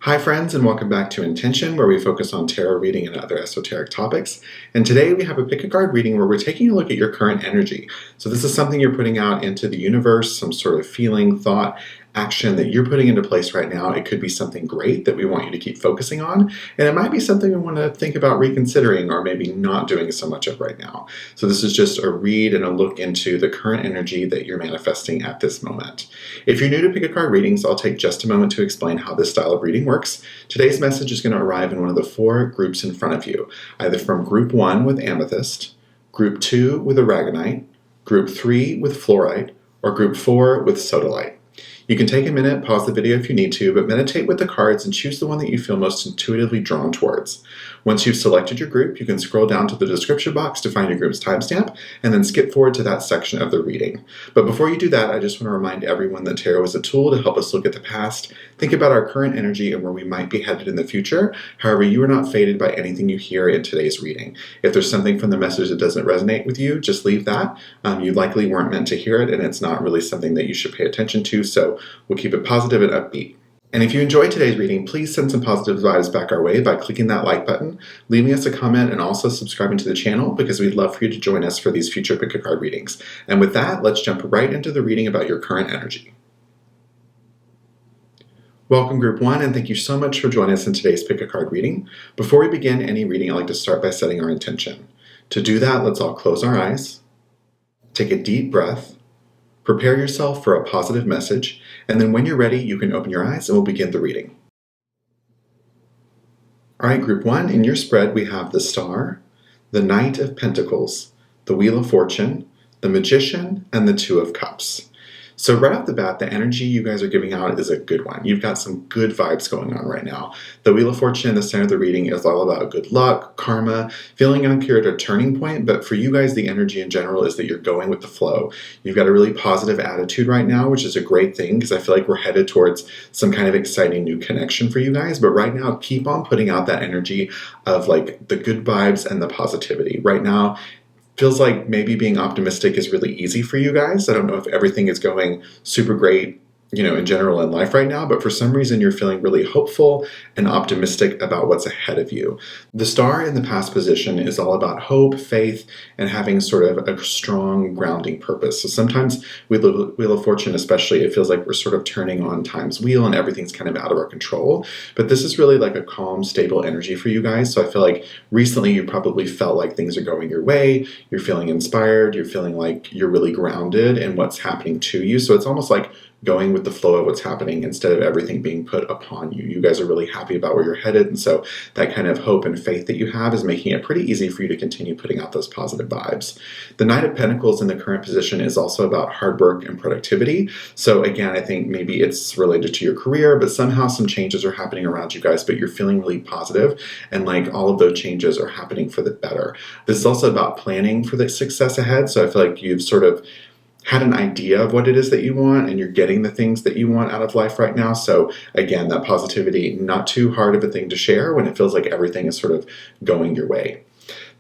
Hi friends, and welcome back to Intention, where we focus on tarot reading and other esoteric topics. And today we have a pick a card reading where we're taking a look at your current energy. So this is something you're putting out into the universe, some sort of feeling, thought, action that you're putting into place right now. It could be something great that we want you to keep focusing on, and it might be something we want to think about reconsidering or maybe not doing so much of right now. So this is just a read and a look into the current energy that you're manifesting at this moment. If you're new to pick a card readings, I'll take just a moment to explain how this style of reading works. Today's message is going to arrive in one of the four groups in front of you, either from group 1 with amethyst, group 2 with aragonite, group 3 with fluorite, or group 4 with sodalite. You can take a minute, pause the video if you need to, but meditate with the cards and choose the one that you feel most intuitively drawn towards. Once you've selected your group, you can scroll down to the description box to find your group's timestamp, and then skip forward to that section of the reading. But before you do that, I just want to remind everyone that tarot is a tool to help us look at the past, think about our current energy and where we might be headed in the future. However, you are not fated by anything you hear in today's reading. If there's something from the message that doesn't resonate with you, just leave that. You likely weren't meant to hear it, and it's not really something that you should pay attention to, so we'll keep it positive and upbeat. And if you enjoyed today's reading, please send some positive vibes back our way by clicking that like button, leaving us a comment, and also subscribing to the channel because we'd love for you to join us for these future pick a card readings. And with that, let's jump right into the reading about your current energy. Welcome Group 1, and thank you so much for joining us in today's pick a card reading. Before we begin any reading, I'd like to start by setting our intention. To do that, let's all close our eyes, take a deep breath, prepare yourself for a positive message, and then when you're ready, you can open your eyes and we'll begin the reading. All right, Group 1, in your spread, we have the Star, the Knight of Pentacles, the Wheel of Fortune, the Magician, and the Two of Cups. So right off the bat, the energy you guys are giving out is a good one. You've got some good vibes going on right now. The Wheel of Fortune in the center of the reading is all about good luck, karma, feeling like you're at a turning point, but for you guys, the energy in general is that you're going with the flow. You've got a really positive attitude right now, which is a great thing because I feel like we're headed towards some kind of exciting new connection for you guys. But right now, keep on putting out that energy of like the good vibes and the positivity. Right now, feels like maybe being optimistic is really easy for you guys. I don't know if everything is going super great, in general in life right now, but for some reason you're feeling really hopeful and optimistic about what's ahead of you. The Star in the past position is all about hope, faith, and having sort of a strong grounding purpose. So sometimes with the Wheel of Fortune especially, it feels like we're sort of turning on time's wheel and everything's kind of out of our control. But this is really like a calm, stable energy for you guys. So I feel like recently you probably felt like things are going your way, you're feeling inspired, you're feeling like you're really grounded in what's happening to you. So it's almost like going with the flow of what's happening instead of everything being put upon you. You guys are really happy about where you're headed, and so that kind of hope and faith that you have is making it pretty easy for you to continue putting out those positive vibes. The Knight of Pentacles in the current position is also about hard work and productivity. So again, I think maybe it's related to your career, but somehow some changes are happening around you guys, but you're feeling really positive, and like all of those changes are happening for the better. This is also about planning for the success ahead. So I feel like you've sort of had an idea of what it is that you want and you're getting the things that you want out of life right now. So again, that positivity, not too hard of a thing to share when it feels like everything is sort of going your way.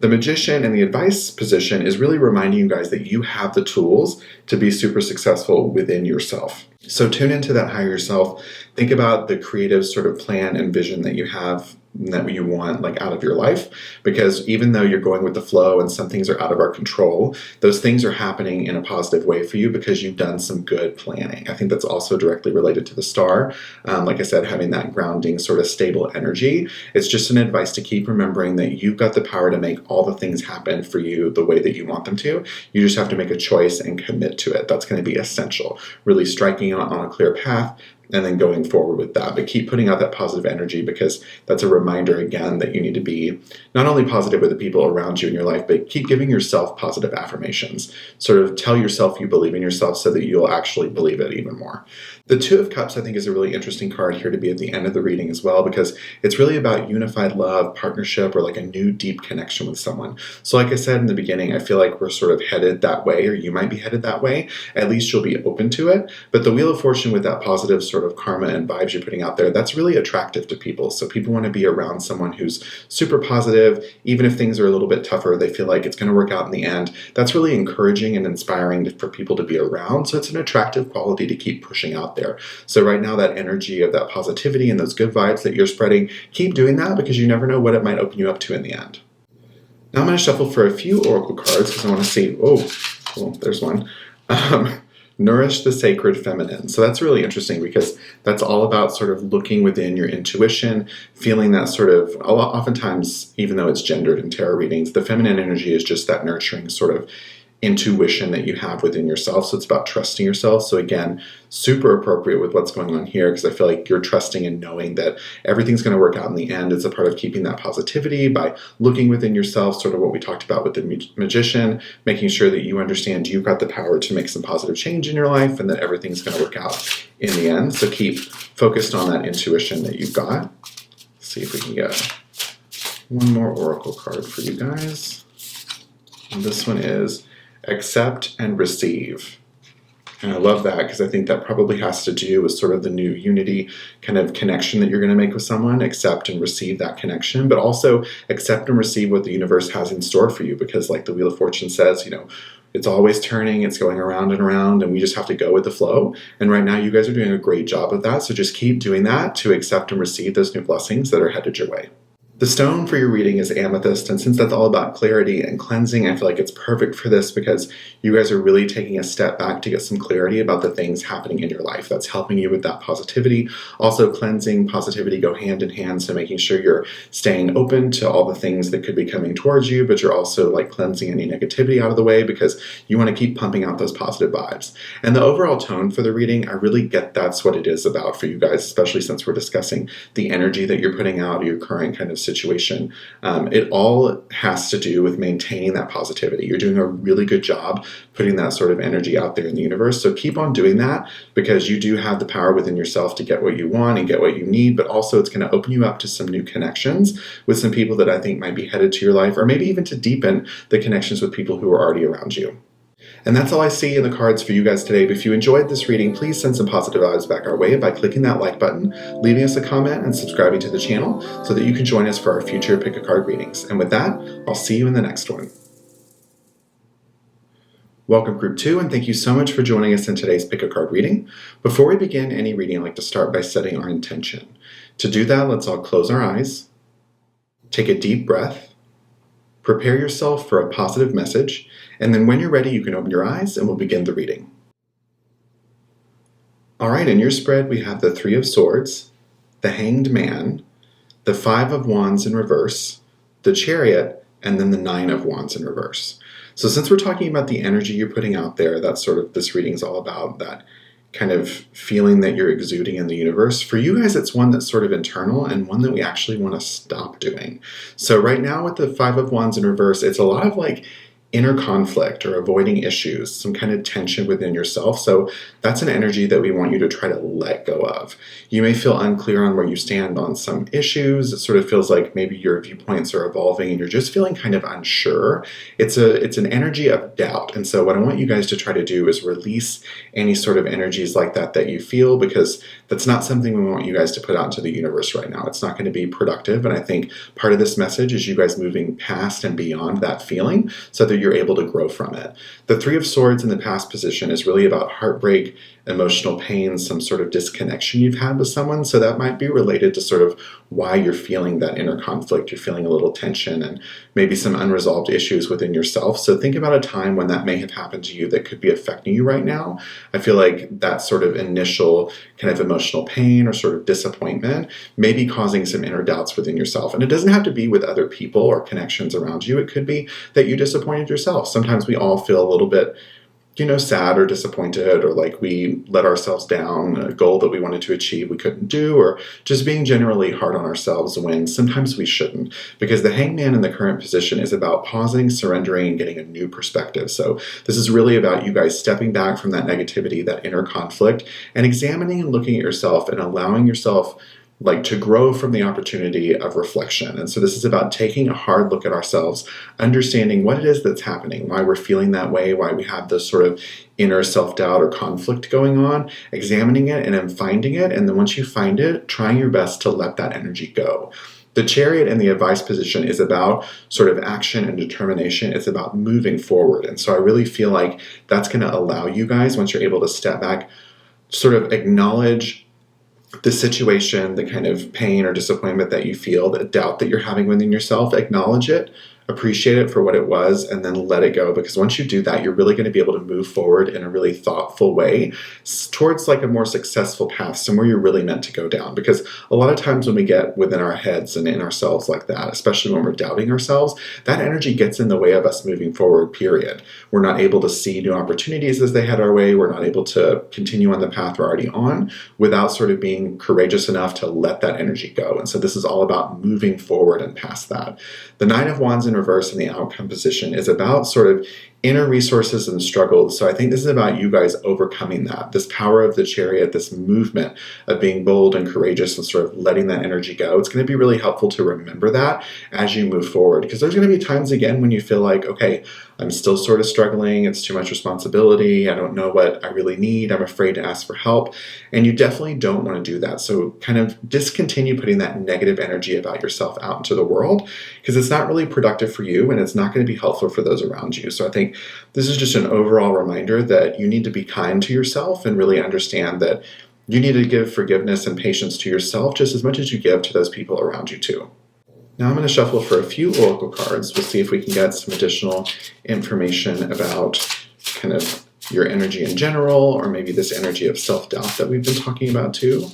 The Magician in the advice position is really reminding you guys that you have the tools to be super successful within yourself. So tune into that higher self. Think about the creative sort of plan and vision that you have that you want like out of your life, because even though you're going with the flow and some things are out of our control, those things are happening in a positive way for you because you've done some good planning. I think that's also directly related to the Star. Like I said, having that grounding sort of stable energy. It's just an advice to keep remembering that you've got the power to make all the things happen for you the way that you want them to. You just have to make a choice and commit to it. That's going to be essential. Really striking on a clear path and then going forward with that. But keep putting out that positive energy because that's a reminder again that you need to be not only positive with the people around you in your life, but keep giving yourself positive affirmations. Sort of tell yourself you believe in yourself so that you'll actually believe it even more. The Two of Cups, I think, is a really interesting card here to be at the end of the reading as well, because it's really about unified love, partnership, or like a new deep connection with someone. So like I said in the beginning, I feel like we're sort of headed that way, or you might be headed that way. At least you'll be open to it. But the Wheel of Fortune with that positive sort sort of karma and vibes you're putting out there, that's really attractive to people. So people want to be around someone who's super positive. Even if things are a little bit tougher, they feel like it's going to work out in the end. That's really encouraging and inspiring for people to be around. So it's an attractive quality to keep pushing out there. So right now, that energy of that positivity and those good vibes that you're spreading, keep doing that, because you never know what it might open you up to in the end. Now I'm going to shuffle for a few oracle cards because I want to see, there's one. Nourish the sacred feminine. So that's really interesting because that's all about sort of looking within your intuition, feeling that sort of, oftentimes, even though it's gendered in tarot readings, the feminine energy is just that nurturing sort of intuition that you have within yourself. So it's about trusting yourself. So again, super appropriate with what's going on here, because I feel like you're trusting and knowing that everything's going to work out in the end. It's a part of keeping that positivity by looking within yourself, sort of what we talked about with the magician, making sure that you understand you've got the power to make some positive change in your life and that everything's going to work out in the end. So keep focused on that intuition that you've got. Let's see if we can get one more oracle card for you guys. And this one is accept and receive. And I love that because I think that probably has to do with sort of the new unity kind of connection that you're going to make with someone. Accept and receive that connection, but also accept and receive what the universe has in store for you, because like the Wheel of Fortune says, it's always turning, it's going around and around, and we just have to go with the flow. And right now you guys are doing a great job of that. So just keep doing that to accept and receive those new blessings that are headed your way. The stone for your reading is amethyst, and since that's all about clarity and cleansing, I feel like it's perfect for this because you guys are really taking a step back to get some clarity about the things happening in your life. That's helping you with that positivity. Also, cleansing, positivity go hand in hand, so making sure you're staying open to all the things that could be coming towards you, but you're also like cleansing any negativity out of the way because you want to keep pumping out those positive vibes. And the overall tone for the reading, I really get that's what it is about for you guys, especially since we're discussing the energy that you're putting out, your current kind of situation. It all has to do with maintaining that positivity. You're doing a really good job putting that sort of energy out there in the universe. So keep on doing that, because you do have the power within yourself to get what you want and get what you need, but also it's going to open you up to some new connections with some people that I think might be headed to your life, or maybe even to deepen the connections with people who are already around you. And that's all I see in the cards for you guys today. But if you enjoyed this reading, please send some positive vibes back our way by clicking that like button, leaving us a comment, and subscribing to the channel so that you can join us for our future Pick a Card readings. And with that, I'll see you in the next one. Welcome, Group 2, and thank you so much for joining us in today's Pick a Card reading. Before we begin any reading, I'd like to start by setting our intention. To do that, let's all close our eyes, take a deep breath, prepare yourself for a positive message, and then when you're ready, you can open your eyes and we'll begin the reading. All right, in your spread, we have the Three of Swords, the Hanged Man, the Five of Wands in reverse, the Chariot, and then the Nine of Wands in reverse. So since we're talking about the energy you're putting out there, that's sort of this reading is all about, that kind of feeling that you're exuding in the universe. For you guys, it's one that's sort of internal and one that we actually want to stop doing. So right now with the Five of Wands in reverse, it's a lot of like inner conflict or avoiding issues, some kind of tension within yourself. So that's an energy that we want you to try to let go of. You may feel unclear on where you stand on some issues. It sort of feels like maybe your viewpoints are evolving and you're just feeling kind of unsure. It's an energy of doubt. And so what I want you guys to try to do is release any sort of energies like that you feel, because that's not something we want you guys to put out into the universe right now. It's not going to be productive. And I think part of this message is you guys moving past and beyond that feeling so that you're able to grow from it. The Three of Swords in the past position is really about heartbreak, emotional pain, some sort of disconnection you've had with someone. So that might be related to sort of why you're feeling that inner conflict. You're feeling a little tension and maybe some unresolved issues within yourself. So think about a time when that may have happened to you that could be affecting you right now. I feel like that sort of initial kind of emotional pain or sort of disappointment may be causing some inner doubts within yourself. And it doesn't have to be with other people or connections around you. It could be that you disappointed yourself. Sometimes we all feel a little bit sad or disappointed, or like we let ourselves down, a goal that we wanted to achieve we couldn't do, or just being generally hard on ourselves when sometimes we shouldn't. Because the Hangman in the current position is about pausing, surrendering, and getting a new perspective. So this is really about you guys stepping back from that negativity, that inner conflict, and examining and looking at yourself and allowing yourself like to grow from the opportunity of reflection. And so this is about taking a hard look at ourselves, understanding what it is that's happening, why we're feeling that way, why we have this sort of inner self-doubt or conflict going on, examining it and then finding it. And then once you find it, trying your best to let that energy go. The Chariot in the advice position is about sort of action and determination. It's about moving forward. And so I really feel like that's going to allow you guys, once you're able to step back, sort of acknowledge the situation, the kind of pain or disappointment that you feel, the doubt that you're having within yourself, acknowledge it, appreciate it for what it was, and then let it go. Because once you do that, you're really going to be able to move forward in a really thoughtful way towards like a more successful path, somewhere you're really meant to go down. Because a lot of times when we get within our heads and in ourselves like that, especially when we're doubting ourselves, that energy gets in the way of us moving forward, period. We're not able to see new opportunities as they head our way. We're not able to continue on the path we're already on without sort of being courageous enough to let that energy go. And so this is all about moving forward and past that. The Nine of Wands in reverse in the outcome position is about sort of inner resources and struggles. So I think this is about you guys overcoming that, this power of the Chariot, this movement of being bold and courageous and sort of letting that energy go. It's going to be really helpful to remember that as you move forward, because there's going to be times again when you feel like, okay, I'm still sort of struggling. It's too much responsibility. I don't know what I really need. I'm afraid to ask for help. And you definitely don't want to do that. So kind of discontinue putting that negative energy about yourself out into the world, because it's not really productive for you and it's not going to be helpful for those around you. So I think this is just an overall reminder that you need to be kind to yourself and really understand that you need to give forgiveness and patience to yourself just as much as you give to those people around you too. Now I'm going to shuffle for a few oracle cards. We'll see if we can get some additional information about kind of your energy in general, or maybe this energy of self-doubt that we've been talking about too.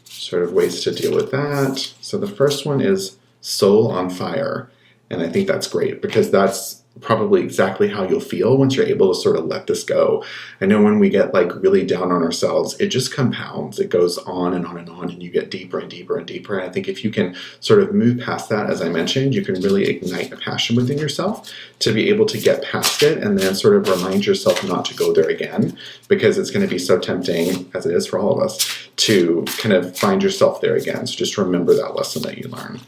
Sort of ways to deal with that. So the first one is Soul on Fire. And I think that's great because that's probably exactly how you'll feel once you're able to sort of let this go. I know when we get like really down on ourselves, it just compounds. It goes on and on and on, and you get deeper and deeper and deeper. And I think if you can sort of move past that, as I mentioned, you can really ignite a passion within yourself to be able to get past it and then sort of remind yourself not to go there again, because it's going to be so tempting, as it is for all of us, to kind of find yourself there again. So just remember that lesson that you learned.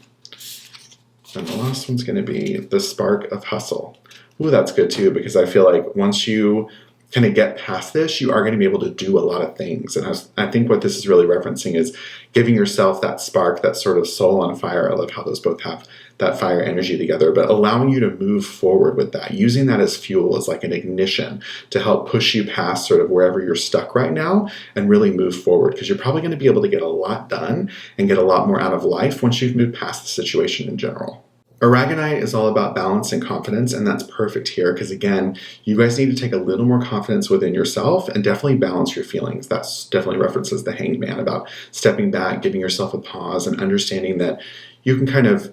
And the last one's going to be the Spark of Hustle. Ooh, that's good too, because I feel like once you kind of get past this, you are going to be able to do a lot of things. And I think what this is really referencing is giving yourself that spark, that sort of soul on fire. I love how those both have that fire energy together, but allowing you to move forward with that, using that as fuel, as like an ignition to help push you past sort of wherever you're stuck right now and really move forward, because you're probably going to be able to get a lot done and get a lot more out of life once you've moved past the situation in general. Aragonite is all about balance and confidence, and that's perfect here because, again, you guys need to take a little more confidence within yourself and definitely balance your feelings. That's definitely references the Hanged Man about stepping back, giving yourself a pause, and understanding that you can kind of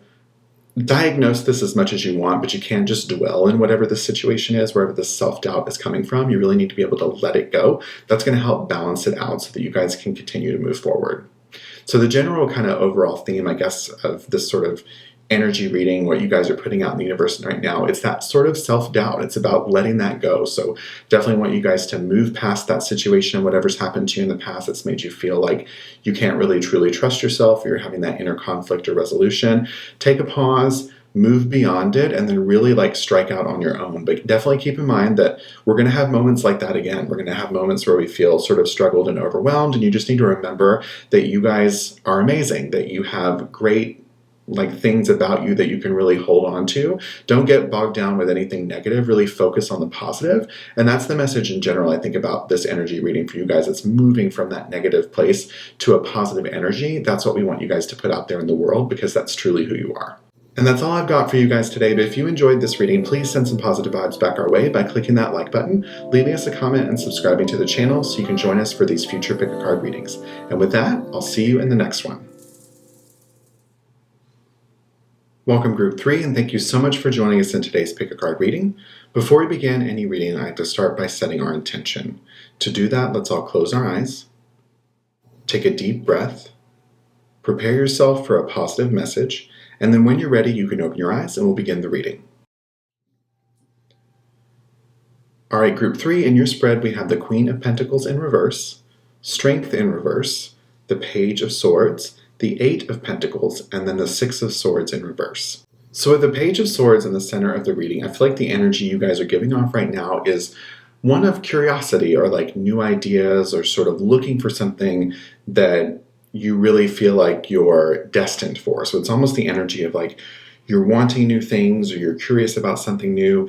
diagnose this as much as you want, but you can't just dwell in whatever the situation is, wherever the self-doubt is coming from. You really need to be able to let it go. That's going to help balance it out so that you guys can continue to move forward. So the general kind of overall theme, I guess, of this sort of energy reading, what you guys are putting out in the universe right now, it's that sort of self-doubt. It's about letting that go. So definitely want you guys to move past that situation, whatever's happened to you in the past that's made you feel like you can't really truly trust yourself, or you're having that inner conflict or resolution. Take a pause, move beyond it, and then really like strike out on your own. But definitely keep in mind that we're going to have moments like that again. We're going to have moments where we feel sort of struggled and overwhelmed, and you just need to remember that you guys are amazing, that you have great like things about you that you can really hold on to. Don't get bogged down with anything negative. Really focus on the positive. And that's the message in general, I think, about this energy reading for you guys. It's moving from that negative place to a positive energy. That's what we want you guys to put out there in the world, because that's truly who you are. And that's all I've got for you guys today. But if you enjoyed this reading, please send some positive vibes back our way by clicking that like button, leaving us a comment, and subscribing to the channel so you can join us for these future pick a card readings. And with that, I'll see you in the next one. Welcome Group 3, and thank you so much for joining us in today's Pick a Card reading. Before we begin any reading, I have to start by setting our intention. To do that, let's all close our eyes, take a deep breath, prepare yourself for a positive message, and then when you're ready, you can open your eyes and we'll begin the reading. All right, Group 3, in your spread, we have the Queen of Pentacles in reverse, Strength in reverse, the Page of Swords, the Eight of Pentacles, and then the Six of Swords in reverse. So with the Page of Swords in the center of the reading, I feel like the energy you guys are giving off right now is one of curiosity or like new ideas or sort of looking for something that you really feel like you're destined for. So it's almost the energy of like you're wanting new things or you're curious about something new.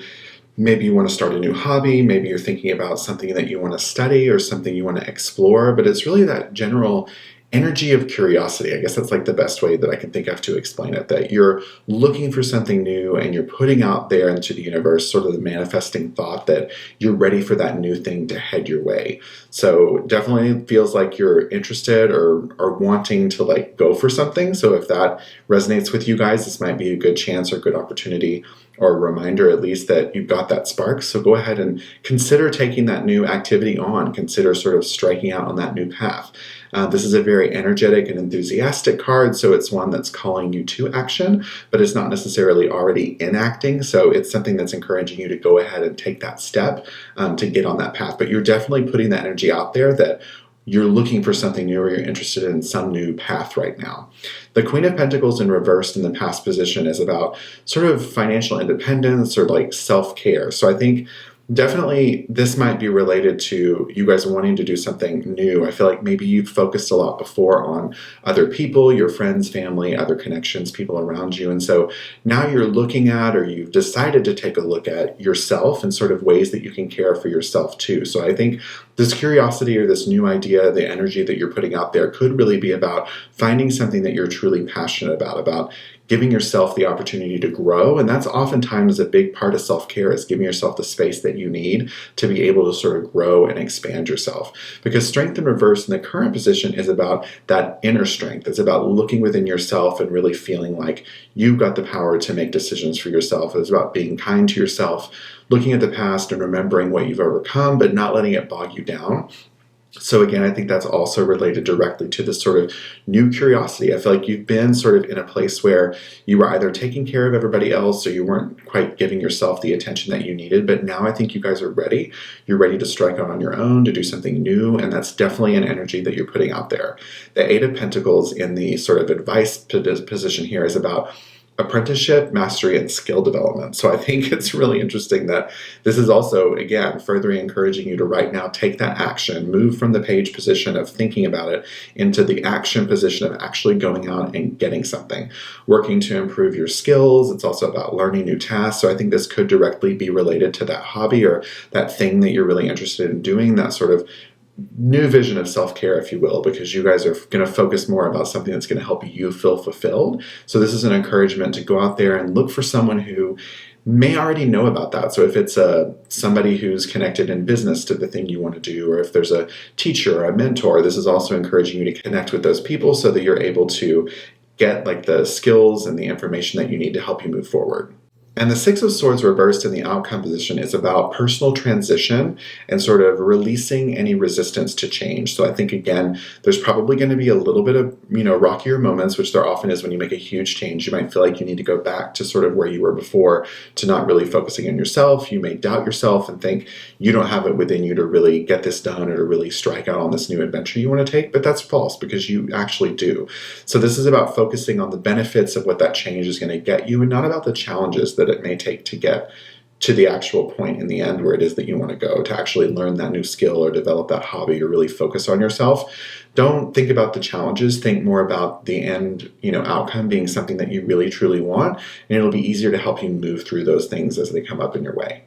Maybe you want to start a new hobby. Maybe you're thinking about something that you want to study or something you want to explore. But it's really that general energy of curiosity. I guess that's like the best way that I can think of to explain it, that you're looking for something new and you're putting out there into the universe sort of the manifesting thought that you're ready for that new thing to head your way. So definitely feels like you're interested or wanting to like go for something. So if that resonates with you guys, this might be a good chance or good opportunity or a reminder at least that you've got that spark. So go ahead and consider taking that new activity on. Consider sort of striking out on that new path. This is a very energetic and enthusiastic card, so it's one that's calling you to action, but it's not necessarily already enacting, so it's something that's encouraging you to go ahead and take that step to get on that path. But you're definitely putting that energy out there that you're looking for something new or you're interested in some new path right now. The Queen of Pentacles in reversed in the past position is about sort of financial independence or like self-care. So I think definitely this might be related to you guys wanting to do something new. I feel like maybe you've focused a lot before on other people, your friends, family, other connections, people around you. And so now you're looking at, or you've decided to take a look at yourself and sort of ways that you can care for yourself too. So I think this curiosity or this new idea, the energy that you're putting out there could really be about finding something that you're truly passionate about giving yourself the opportunity to grow. And that's oftentimes a big part of self-care, is giving yourself the space that you need to be able to sort of grow and expand yourself. Because strength in reverse in the current position is about that inner strength. It's about looking within yourself and really feeling like you've got the power to make decisions for yourself. It's about being kind to yourself, looking at the past and remembering what you've overcome, but not letting it bog you down. So again, I think that's also related directly to this sort of new curiosity. I feel like you've been sort of in a place where you were either taking care of everybody else or you weren't quite giving yourself the attention that you needed. But now I think you guys are ready. You're ready to strike out on your own, to do something new. And that's definitely an energy that you're putting out there. The Eight of Pentacles in the sort of advice position here is about apprenticeship, mastery, and skill development. So I think it's really interesting that this is also, again, further encouraging you to right now take that action, move from the page position of thinking about it into the action position of actually going out and getting something, working to improve your skills. It's also about learning new tasks. So I think this could directly be related to that hobby or that thing that you're really interested in doing, that sort of new vision of self-care, if you will, because you guys are going to focus more about something that's going to help you feel fulfilled. So this is an encouragement to go out there and look for someone who may already know about that. So if it's somebody who's connected in business to the thing you want to do, or if there's a teacher or a mentor, this is also encouraging you to connect with those people so that you're able to get like the skills and the information that you need to help you move forward. And the Six of Swords reversed in the outcome position is about personal transition and sort of releasing any resistance to change. So I think, again, there's probably going to be a little bit of, rockier moments, which there often is when you make a huge change. You might feel like you need to go back to sort of where you were before, to not really focusing on yourself. You may doubt yourself and think you don't have it within you to really get this done or to really strike out on this new adventure you want to take, but that's false because you actually do. So this is about focusing on the benefits of what that change is going to get you and not about the challenges that it may take to get to the actual point in the end where it is that you want to go, to actually learn that new skill or develop that hobby or really focus on yourself. Don't think about the challenges. Think more about the end, outcome being something that you really truly want, and it'll be easier to help you move through those things as they come up in your way.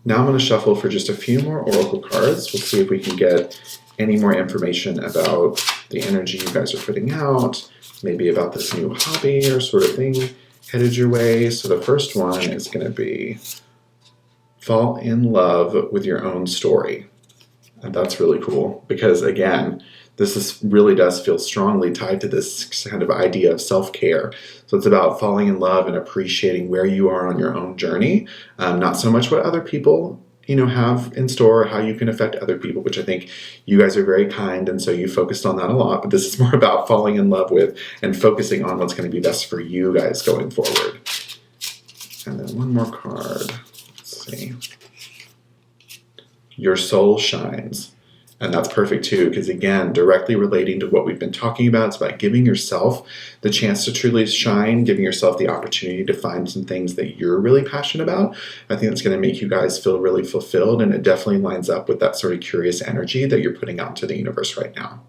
Now I'm going to shuffle for just a few more oracle cards. We'll see if we can get any more information about the energy you guys are putting out, maybe about this new hobby or sort of thing headed your way. So the first one is going to be fall in love with your own story. And that's really cool because, again, this really does feel strongly tied to this kind of idea of self-care. So it's about falling in love and appreciating where you are on your own journey, not so much what other people have in store, or how you can affect other people, which I think you guys are very kind, and so you focused on that a lot, but this is more about falling in love with and focusing on what's going to be best for you guys going forward. And then one more card. Let's see. Your soul shines. And that's perfect too, because again, directly relating to what we've been talking about, it's about giving yourself the chance to truly shine, giving yourself the opportunity to find some things that you're really passionate about. I think that's going to make you guys feel really fulfilled, and it definitely lines up with that sort of curious energy that you're putting out into the universe right now.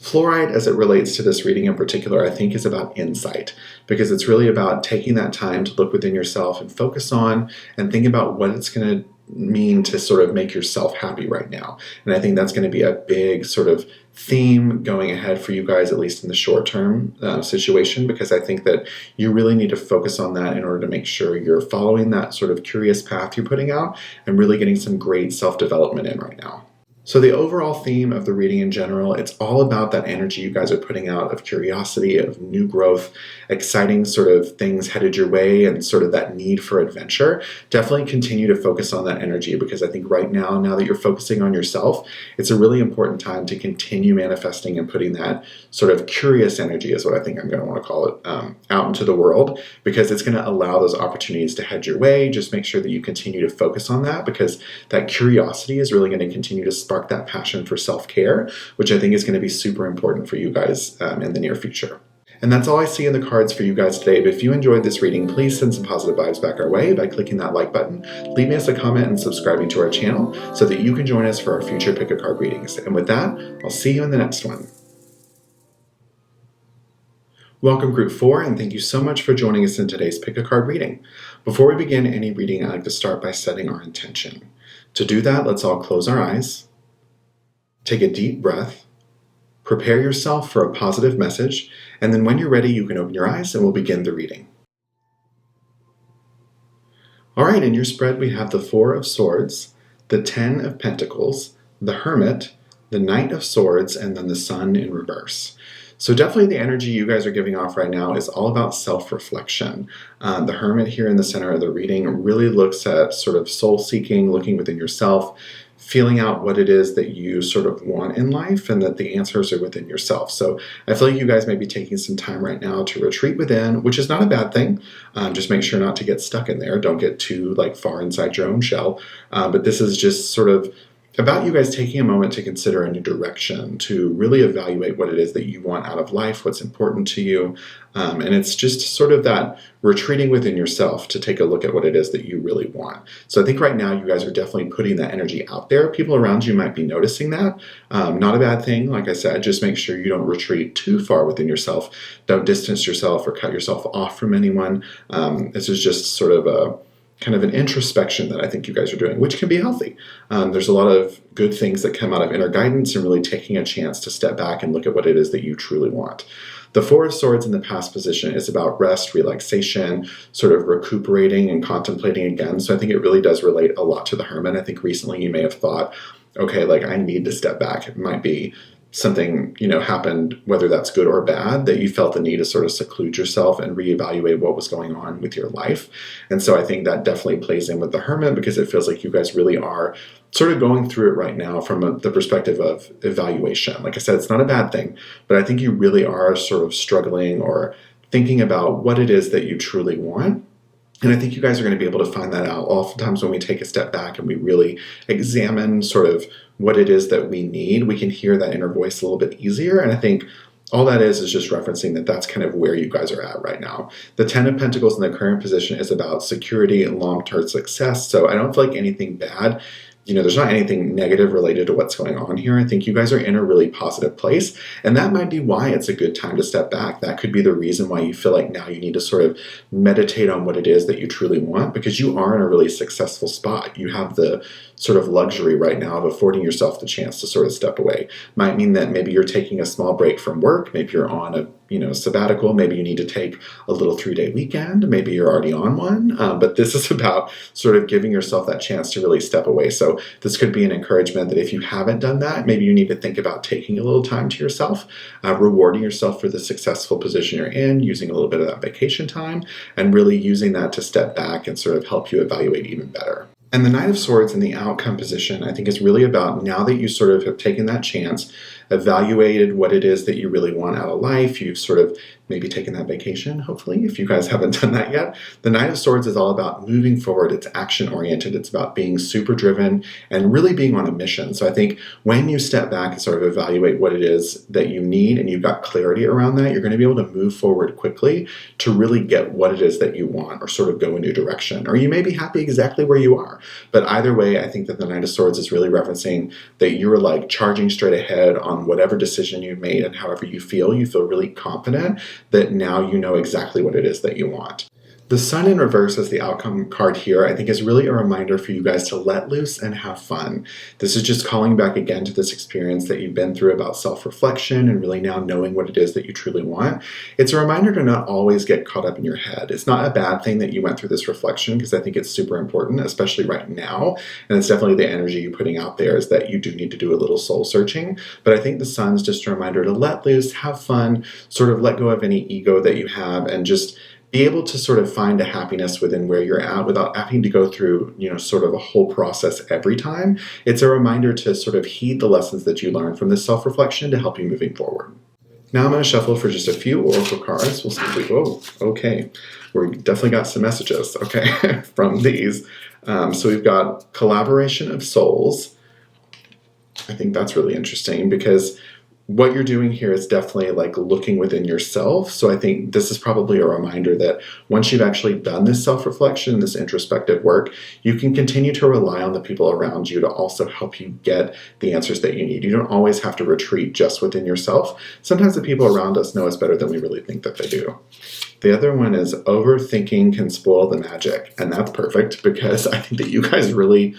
Fluorite, as it relates to this reading in particular, I think is about insight, because it's really about taking that time to look within yourself and focus on and think about what it's going to mean to sort of make yourself happy right now. And I think that's going to be a big sort of theme going ahead for you guys, at least in the short term situation, because I think that you really need to focus on that in order to make sure you're following that sort of curious path you're putting out and really getting some great self-development in right now. So the overall theme of the reading in general, it's all about that energy you guys are putting out of curiosity, of new growth, exciting sort of things headed your way, and sort of that need for adventure. Definitely continue to focus on that energy, because I think right now that you're focusing on yourself, it's a really important time to continue manifesting and putting that sort of curious energy, is what I think I'm going to want to call it, out into the world, because it's going to allow those opportunities to head your way. Just make sure that you continue to focus on that, because that curiosity is really going to continue to spark that passion for self-care, which I think is going to be super important for you guys in the near future. And that's all I see in the cards for you guys today. But if you enjoyed this reading, please send some positive vibes back our way by clicking that like button, leaving us a comment, and subscribing to our channel so that you can join us for our future pick a card readings. And with that, I'll see you in the next one. Welcome Group 4, and thank you so much for joining us in today's pick a card reading. Before we begin any reading, I like to start by setting our intention. To do that, let's all close our eyes. Take a deep breath, prepare yourself for a positive message, and then when you're ready, you can open your eyes and we'll begin the reading. All right, in your spread, we have the Four of Swords, the Ten of Pentacles, the Hermit, the Knight of Swords, and then the Sun in reverse. So definitely the energy you guys are giving off right now is all about self-reflection. The Hermit here in the center of the reading really looks at sort of soul-seeking, looking within yourself, feeling out what it is that you sort of want in life, and that the answers are within yourself. So I feel like you guys may be taking some time right now to retreat within, which is not a bad thing. Just make sure not to get stuck in there. Don't get too far inside your own shell. But this is just sort of about you guys taking a moment to consider a new direction, to really evaluate what it is that you want out of life, what's important to you. And it's just sort of that retreating within yourself to take a look at what it is that you really want. So I think right now you guys are definitely putting that energy out there. People around you might be noticing that. Not a bad thing. Like I said, just make sure you don't retreat too far within yourself. Don't distance yourself or cut yourself off from anyone. This is just sort of a kind of an introspection that I think you guys are doing, which can be healthy. There's a lot of good things that come out of inner guidance and really taking a chance to step back and look at what it is that you truly want. The Four of Swords in the past position is about rest, relaxation, sort of recuperating and contemplating again. So I think it really does relate a lot to the Hermit. I think recently you may have thought, okay, I need to step back. It might be something, happened, whether that's good or bad, that you felt the need to sort of seclude yourself and reevaluate what was going on with your life. And so I think that definitely plays in with the Hermit, because it feels like you guys really are sort of going through it right now from the perspective of evaluation. Like I said, it's not a bad thing, but I think you really are sort of struggling or thinking about what it is that you truly want. And I think you guys are going to be able to find that out. Oftentimes when we take a step back and we really examine sort of what it is that we need, we can hear that inner voice a little bit easier. And I think all that is just referencing that that's kind of where you guys are at right now. The Ten of Pentacles in the current position is about security and long-term success. So I don't feel like anything bad, there's not anything negative related to what's going on here. I think you guys are in a really positive place, and that might be why it's a good time to step back. That could be the reason why you feel like now you need to sort of meditate on what it is that you truly want, because you are in a really successful spot. You have the sort of luxury right now of affording yourself the chance to sort of step away. Might mean that maybe you're taking a small break from work, maybe you're on a sabbatical, maybe you need to take a little 3-day weekend, maybe you're already on one, but this is about sort of giving yourself that chance to really step away. So this could be an encouragement that if you haven't done that, maybe you need to think about taking a little time to yourself, rewarding yourself for the successful position you're in, using a little bit of that vacation time, and really using that to step back and sort of help you evaluate even better. And the Knight of Swords in the outcome position, I think, is really about now that you sort of have taken that chance, evaluated what it is that you really want out of life, you've sort of maybe taking that vacation, hopefully, if you guys haven't done that yet. The Knight of Swords is all about moving forward. It's action-oriented. It's about being super driven and really being on a mission. So I think when you step back and sort of evaluate what it is that you need and you've got clarity around that, you're going to be able to move forward quickly to really get what it is that you want or sort of go a new direction. Or you may be happy exactly where you are. But either way, I think that the Knight of Swords is really referencing that you're like charging straight ahead on whatever decision you've made and however you feel really confident that now you know exactly what it is that you want. The Sun in reverse as the outcome card here, I think is really a reminder for you guys to let loose and have fun. This is just calling back again to this experience that you've been through about self-reflection and really now knowing what it is that you truly want. It's a reminder to not always get caught up in your head. It's not a bad thing that you went through this reflection because I think it's super important, especially right now. And it's definitely the energy you're putting out there is that you do need to do a little soul searching. But I think the Sun's just a reminder to let loose, have fun, sort of let go of any ego that you have and just be able to sort of find a happiness within where you're at without having to go through, sort of a whole process every time. It's a reminder to sort of heed the lessons that you learn from this self-reflection to help you moving forward. Now I'm going to shuffle for just a few oracle cards. We'll see if we, okay. We definitely got some messages, okay, from these. So we've got collaboration of souls. I think that's really interesting because what you're doing here is definitely like looking within yourself. So I think this is probably a reminder that once you've actually done this self-reflection, this introspective work, you can continue to rely on the people around you to also help you get the answers that you need. You don't always have to retreat just within yourself. Sometimes the people around us know us better than we really think that they do. The other one is overthinking can spoil the magic. And that's perfect because I think that you guys really,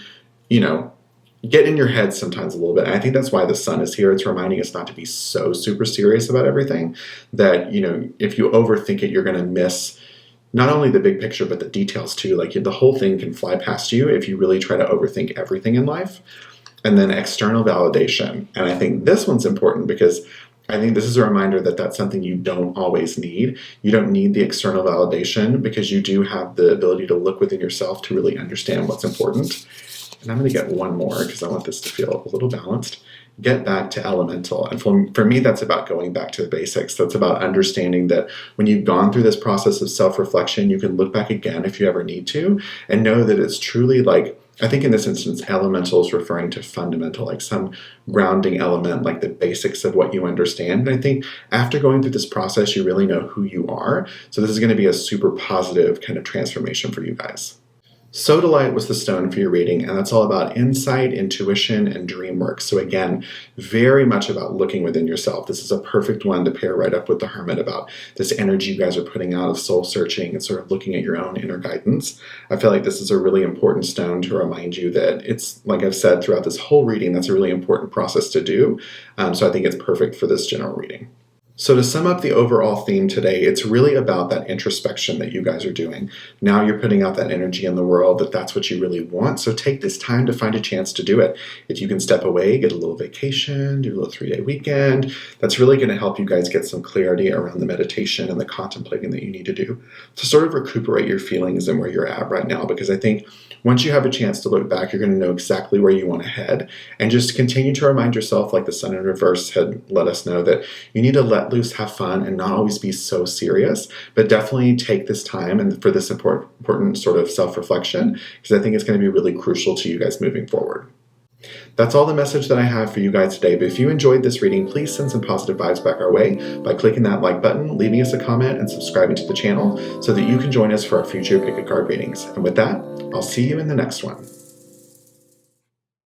get in your head sometimes a little bit. And I think that's why the Sun is here. It's reminding us not to be so super serious about everything that, if you overthink it, you're going to miss not only the big picture, but the details too. Like the whole thing can fly past you if you really try to overthink everything in life. And then external validation. And I think this one's important because I think this is a reminder that that's something you don't always need. You don't need the external validation because you do have the ability to look within yourself to really understand what's important. And I'm going to get one more because I want this to feel a little balanced. Get back to elemental. And for me, that's about going back to the basics. That's about understanding that when you've gone through this process of self-reflection, you can look back again if you ever need to and know that it's truly like, I think in this instance, elemental is referring to fundamental, like some grounding element, like the basics of what you understand. And I think after going through this process, you really know who you are. So this is going to be a super positive kind of transformation for you guys. Sodalite was the stone for your reading, and that's all about insight, intuition, and dream work. So again, very much about looking within yourself. This is a perfect one to pair right up with the Hermit about this energy you guys are putting out of soul searching and sort of looking at your own inner guidance. I feel like this is a really important stone to remind you that it's, like I've said throughout this whole reading, that's a really important process to do. So I think it's perfect for this general reading. So to sum up the overall theme today, it's really about that introspection that you guys are doing. Now you're putting out that energy in the world that that's what you really want. So take this time to find a chance to do it. If you can step away, get a little vacation, do a little 3-day weekend, that's really going to help you guys get some clarity around the meditation and the contemplating that you need to do to sort of recuperate your feelings and where you're at right now. Because I think once you have a chance to look back, you're going to know exactly where you want to head and just continue to remind yourself, like the Sun in reverse had let us know, that you need to let loose, have fun, and not always be so serious, but definitely take this time and for this important sort of self-reflection, because I think it's going to be really crucial to you guys moving forward. That's all the message that I have for you guys today, but if you enjoyed this reading, please send some positive vibes back our way by clicking that like button, leaving us a comment, and subscribing to the channel so that you can join us for our future Pick a Card readings. And with that, I'll see you in the next one.